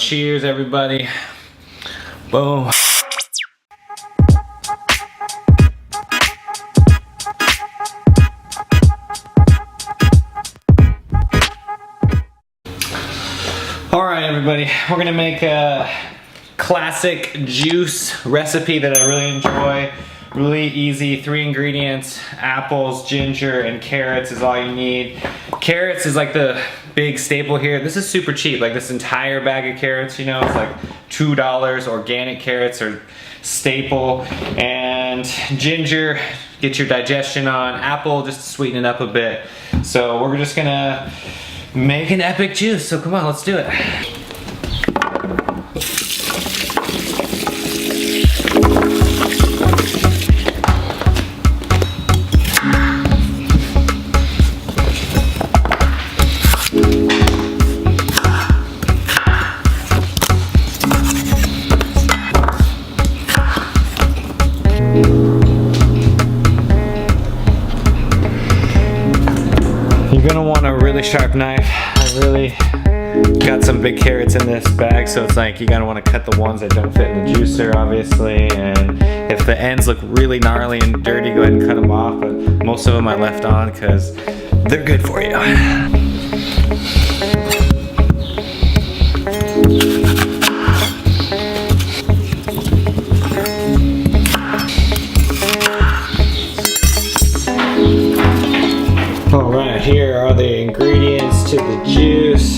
cheers everybody. Boom. Alright everybody, we're gonna make a classic juice recipe that I really enjoy. Really easy, 3 ingredients, apples, ginger, and carrots is all you need. Carrots is like the big staple here. This is super cheap, like this entire bag of carrots, you know, it's like $2. Organic carrots are staple. And ginger, get your digestion on. Apple, just to sweeten it up a bit. So we're just gonna make an epic juice, so come on, let's do it. You're gonna want a really sharp knife. I really got some big carrots in this bag, so it's like you gotta want to cut the ones that don't fit in the juicer, obviously. And if the ends look really gnarly and dirty, go ahead and cut them off. But most of them I left on because they're good for you. Alright, here are the ingredients to the juice.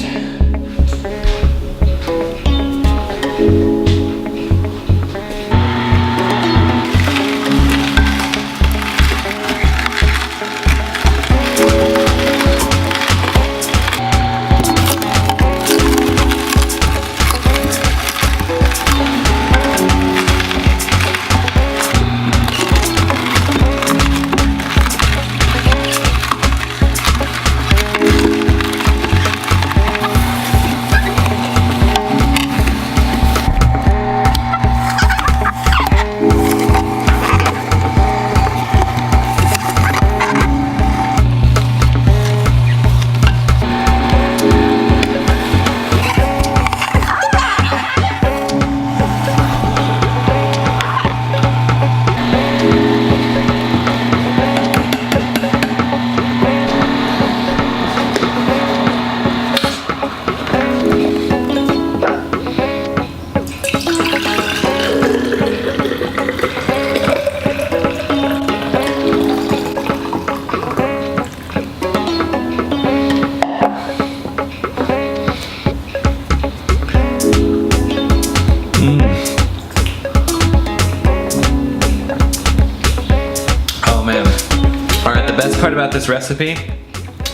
Part about this recipe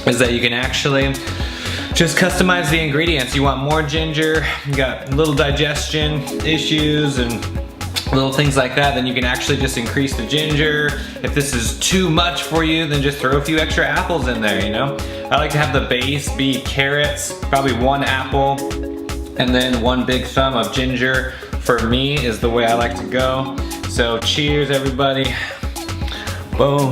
is that you can actually just customize the ingredients. You want more ginger, you got little digestion issues and little things like that, then you can actually just increase the ginger. If this is too much for you, then just throw a few extra apples in there, you know? I like to have the base be carrots, probably 1 apple, and then 1 big thumb of ginger. For me is the way I like to go. So cheers everybody. Boom.